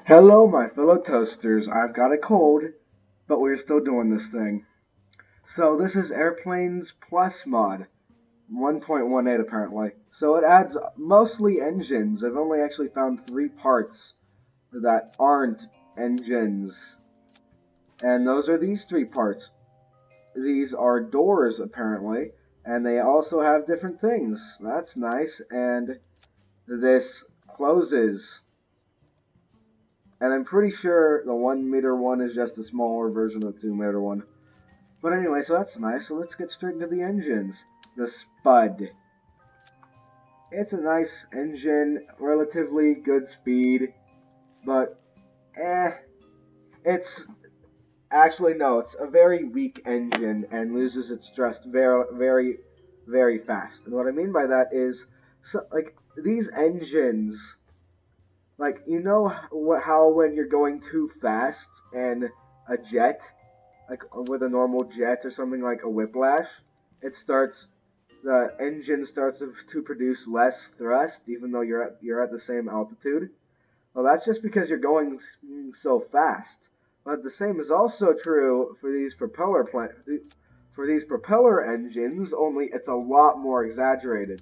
Hello, my fellow toasters. I've got a cold, but we're still doing this thing. So this is Airplanes Plus mod, 1.18 apparently. So it adds mostly engines. I've only actually found 3 parts that aren't engines. And those are these 3 parts. These are doors apparently, and they also have different things. That's nice. And this closes. And I'm pretty sure the 1 meter one is just a smaller version of the 2 meter one. But anyway, so that's nice. So let's get straight into the engines. The Spud. It's a nice engine, relatively good speed, but it's actually no, it's a very weak engine and loses its thrust very fast. And what I mean by that is, like these engines. Like, you know how when you're going too fast and a jet, like with a normal jet or something like a whiplash, the engine starts to produce less thrust even though you're at the same altitude? Well, that's just because you're going so fast. But the same is also true for these propeller engines, only it's a lot more exaggerated.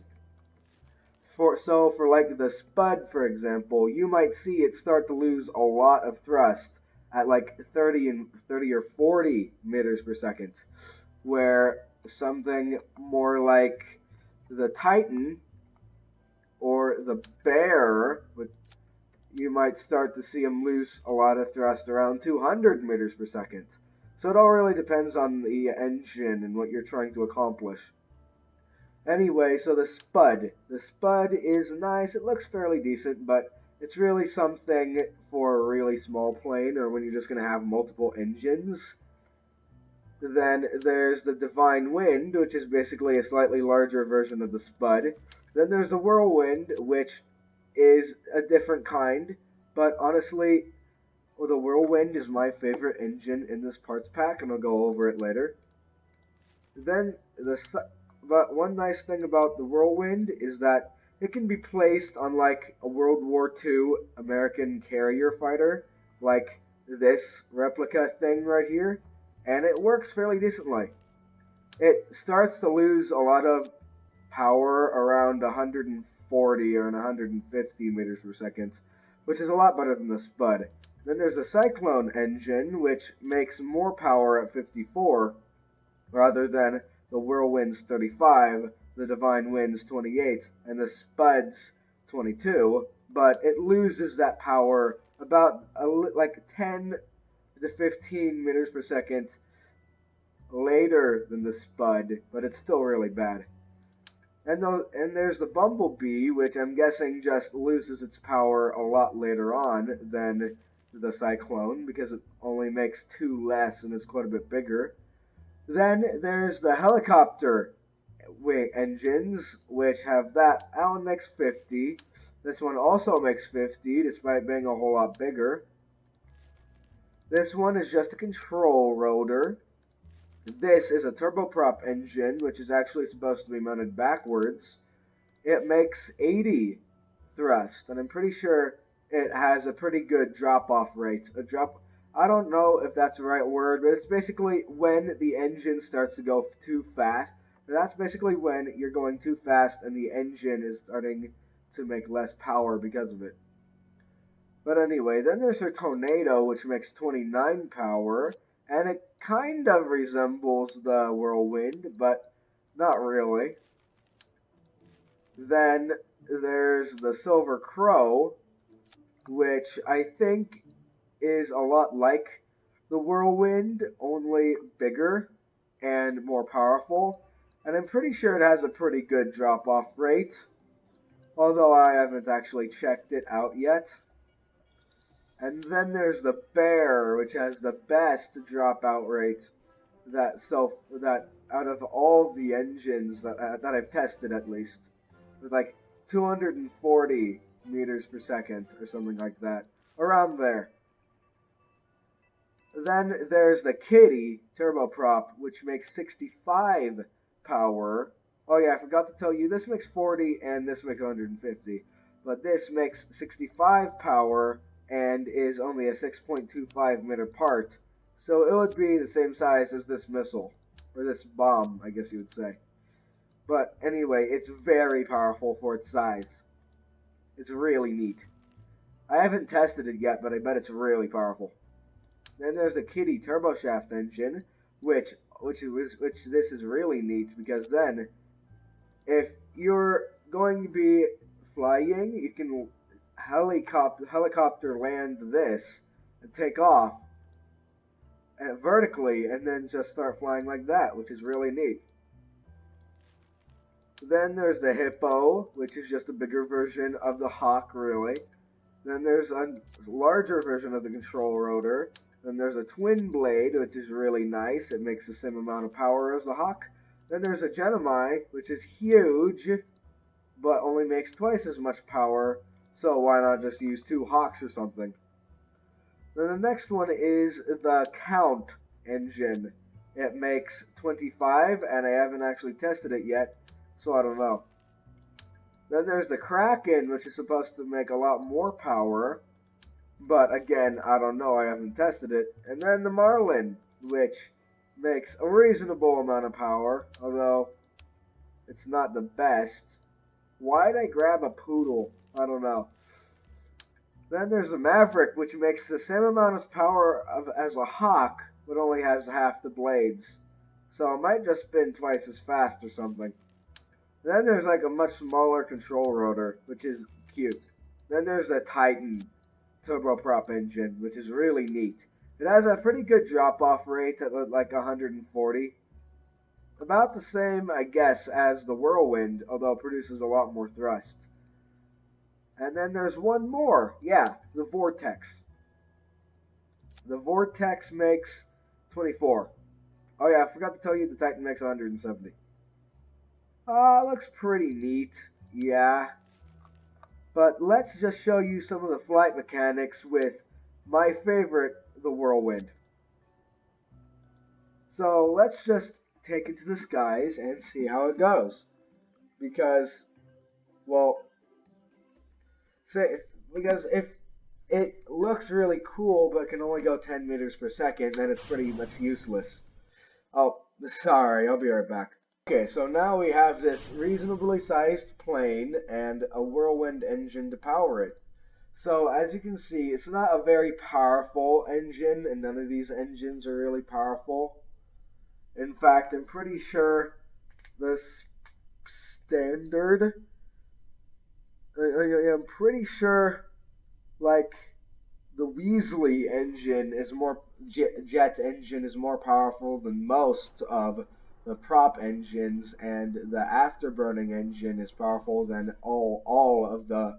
For like the Spud, for example, you might see it start to lose a lot of thrust at like 30 or 40 meters per second, where something more like the Titan or the Bear, you might start to see them lose a lot of thrust around 200 meters per second. So it all really depends on the engine and what you're trying to accomplish. Anyway, so the Spud. The Spud is nice. It looks fairly decent, but it's really something for a really small plane or when you're just going to have multiple engines. Then there's the Divine Wind, which is basically a slightly larger version of the Spud. Then there's the Whirlwind, which is a different kind, but honestly, the Whirlwind is my favorite engine in this parts pack, and I'll go over it later. Then But one nice thing about the Whirlwind is that it can be placed on like a World War II American carrier fighter, like this replica thing right here, and it works fairly decently. It starts to lose a lot of power around 140 or 150 meters per second, which is a lot better than the Spud. Then there's the Cyclone engine, which makes more power at 54, rather than the Whirlwind's 35, the Divine Wind's 28, and the Spud's 22, but it loses that power about like 10 to 15 meters per second later than the Spud, but it's still really bad. And there's the Bumblebee, which I'm guessing just loses its power a lot later on than the Cyclone, because it only makes 2 less and is quite a bit bigger. Then there's the helicopter engines, which have that. That one makes 50. This one also makes 50, despite being a whole lot bigger. This one is just a control rotor. This is a turboprop engine, which is actually supposed to be mounted backwards. It makes 80 thrust, and I'm pretty sure it has a pretty good drop-off rate. I don't know if that's the right word, but it's basically when the engine starts to go too fast. That's basically when you're going too fast and the engine is starting to make less power because of it. But anyway, then there's a Tornado, which makes 29 power, and it kind of resembles the Whirlwind, but not really. Then there's the Silver Crow, which I think is a lot like the Whirlwind, only bigger and more powerful. And I'm pretty sure it has a pretty good drop-off rate, although I haven't actually checked it out yet. And then there's the Bear, which has the best dropout rate that out of all the engines that I've tested, at least, with like 240 meters per second or something like that, around there. Then there's the Kitty Turboprop, which makes 65 power. Oh yeah, I forgot to tell you, this makes 40 and this makes 150. But this makes 65 power and is only a 6.25 meter part, so it would be the same size as this missile, or this bomb, I guess you would say. But anyway, it's very powerful for its size. It's really neat. I haven't tested it yet, but I bet it's really powerful. Then there's a Kitty Turboshaft engine, which this is really neat, because then if you're going to be flying, you can helicopter land this and take off vertically and then just start flying like that, which is really neat. Then there's the Hippo, which is just a bigger version of the Hawk, really. Then there's a larger version of the control rotor. Then there's a twin blade, which is really nice. It makes the same amount of power as the Hawk. Then there's a Gemini, which is huge, but only makes twice as much power. So why not just use two Hawks or something? Then the next one is the Count engine. It makes 25, and I haven't actually tested it yet, so I don't know. Then there's the Kraken, which is supposed to make a lot more power, but again, I don't know, I haven't tested it. And then the Marlin, which makes a reasonable amount of power, although it's not the best. Why'd I grab a poodle? I don't know. Then there's the Maverick, which makes the same amount of power as a Hawk, but only has half the blades. So it might just spin twice as fast or something. Then there's like a much smaller control rotor, which is cute. Then there's a Titan Turboprop engine, which is really neat. It has a pretty good drop-off rate at like 140. About the same, I guess, as the Whirlwind, although it produces a lot more thrust. And then there's one more. Yeah, the Vortex. The Vortex makes 24. Oh yeah, I forgot to tell you the Titan makes 170. Looks pretty neat. Yeah. But let's just show you some of the flight mechanics with my favorite, the Whirlwind. So let's just take it to the skies and see how it goes. Because, well, because if it looks really cool but can only go 10 meters per second, then it's pretty much useless. Oh, sorry, I'll be right back. Okay, so now we have this reasonably sized plane and a Whirlwind engine to power it. So as you can see, it's not a very powerful engine, and none of these engines are really powerful. In fact, I'm pretty sure the standard, I'm pretty sure, like, the Weasley engine is more, jet engine is more powerful than most of the prop engines, and the afterburning engine is powerful than all of the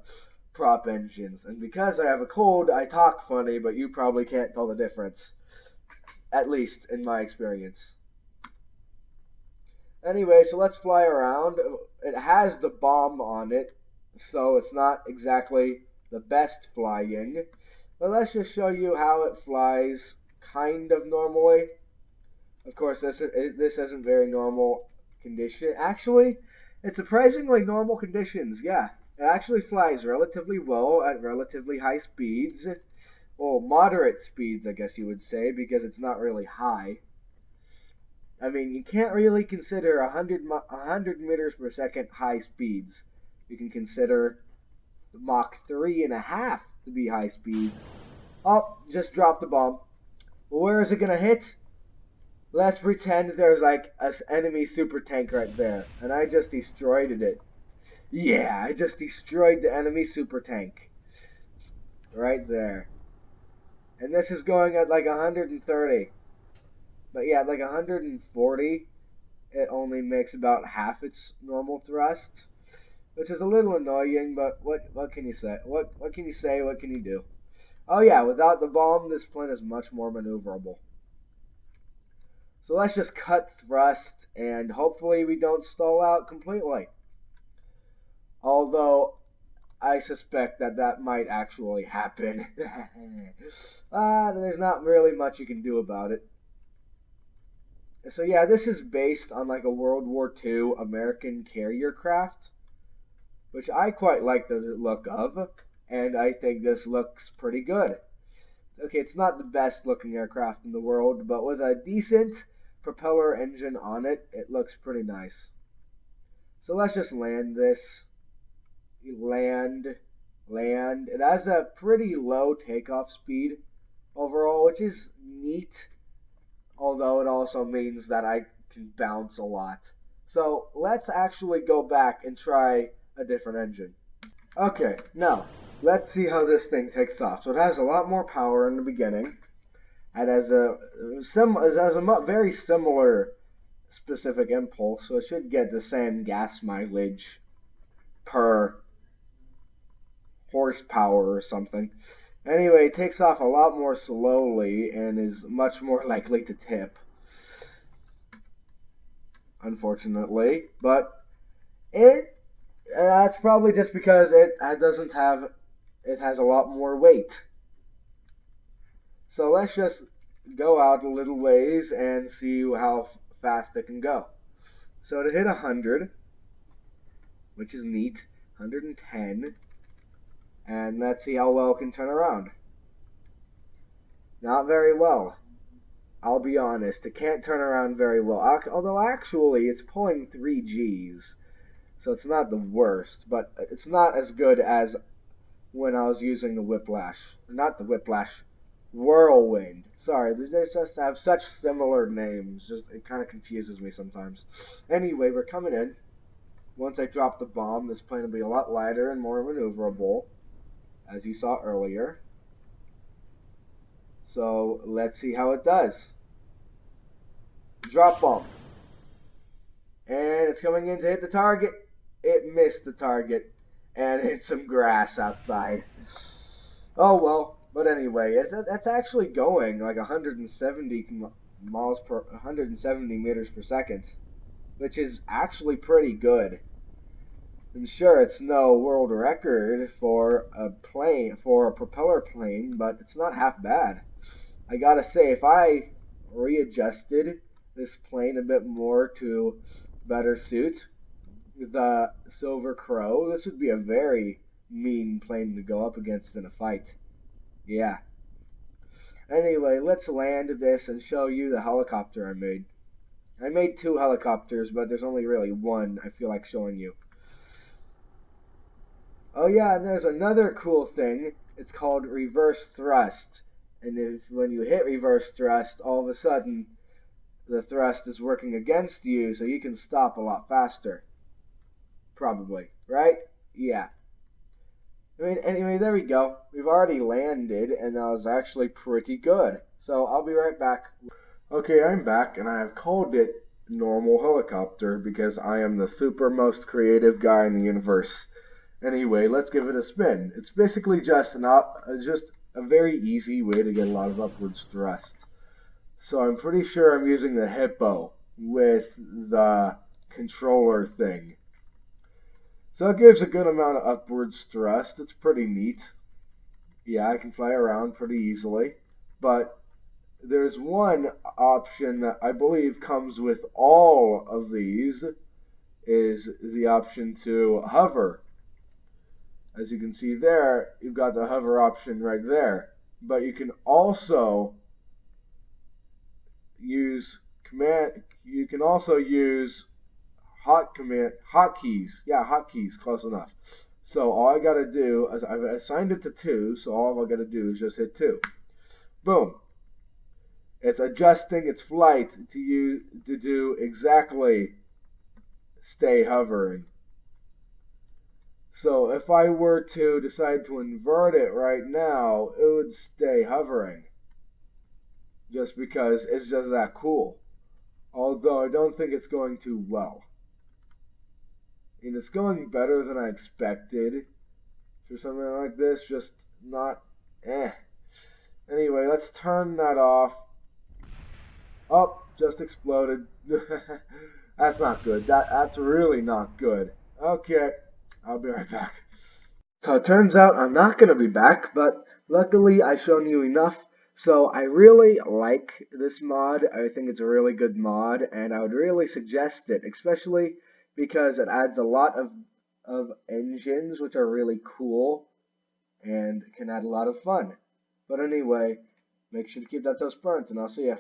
prop engines. And because I have a cold, I talk funny, but you probably can't tell the difference. At least in my experience. Anyway, so let's fly around. It has the bomb on it, so it's not exactly the best flying. But let's just show you how it flies kind of normally. Of course, this isn't very normal condition. Actually, it's surprisingly normal conditions, yeah. It actually flies relatively well at relatively high speeds. Well, moderate speeds, I guess you would say, because it's not really high. I mean, you can't really consider 100 meters per second high speeds. You can consider Mach 3.5 to be high speeds. Oh, just dropped the bomb. Well, where is it gonna hit? Let's pretend there's like an enemy super tank right there, and I just destroyed it. Yeah, I just destroyed the enemy super tank. Right there. And this is going at like 130. But yeah, at like 140, it only makes about half its normal thrust, which is a little annoying, but what can you say? What can you say? What can you do? Oh yeah, without the bomb, this plane is much more maneuverable. So let's just cut thrust, and hopefully we don't stall out completely. Although, I suspect that might actually happen. There's not really much you can do about it. So yeah, this is based on like a World War II American carrier craft, which I quite like the look of. and I think this looks pretty good. Okay, it's not the best looking aircraft in the world, but with a decent propeller engine on it, it looks pretty nice. So let's just land this. Land, land. It has a pretty low takeoff speed overall, which is neat, although it also means that I can bounce a lot. So let's actually go back and try a different engine. Okay, now let's see how this thing takes off. So it has a lot more power in the beginning. It has a very similar specific impulse, so it should get the same gas mileage per horsepower or something. Anyway, it takes off a lot more slowly and is much more likely to tip, unfortunately. But that's probably just because it has a lot more weight. So let's just go out a little ways and see how fast it can go. So to hit 100, which is neat, 110, and let's see how well it can turn around. Not very well. I'll be honest, it can't turn around very well. Although actually, it's pulling 3 Gs, so it's not the worst, but it's not as good as when I was using the Whiplash. Not the Whiplash, Whirlwind. Sorry, they just have such similar names. Just it kind of confuses me sometimes. Anyway, we're coming in. Once I drop the bomb, this plane will be a lot lighter and more maneuverable, as you saw earlier. So let's see how it does. Drop bomb. And it's coming in to hit the target. It missed the target and hit some grass outside. Oh well, but anyway, that's actually going like 170 meters per second, which is actually pretty good. And sure, it's no world record for a propeller plane, but it's not half bad. I gotta say, if I readjusted this plane a bit more to better suit the Silver Crow, this would be a very mean plane to go up against in a fight. Yeah. Anyway, let's land this and show you the helicopter I made. I made 2 helicopters, but there's only really one I feel like showing you. Oh yeah, and there's another cool thing. It's called reverse thrust. And when you hit reverse thrust, all of a sudden the thrust is working against you, so you can stop a lot faster. Probably, right? Yeah. I mean, anyway, there we go. We've already landed, and that was actually pretty good. So I'll be right back. Okay, I'm back, and I have called it normal helicopter because I am the super most creative guy in the universe. Anyway, let's give it a spin. It's basically just a very easy way to get a lot of upwards thrust. So I'm pretty sure I'm using the Hippo with the controller thing. So it gives a good amount of upwards thrust. It's pretty neat. Yeah, I can fly around pretty easily. But there's one option that I believe comes with all of these, is the option to hover. As you can see there, you've got the hover option right there. But you can also use hotkeys. Yeah, hotkeys, close enough. So all I gotta do is I've assigned it to 2, so all I gotta do is just hit 2. Boom. It's adjusting its flight to do exactly stay hovering. So if I were to decide to invert it right now, it would stay hovering. Just because it's just that cool. Although I don't think it's going too well. And it's going better than I expected for something like this, just not Anyway, let's turn that off. Oh, just exploded. That's not good. That's really not good. Okay, I'll be right back. So it turns out I'm not going to be back, but luckily I've shown you enough. So I really like this mod. I think it's a really good mod, and I would really suggest it, especially because it adds a lot of engines, which are really cool. and can add a lot of fun. But anyway, make sure to keep that toast burnt, and I'll see ya.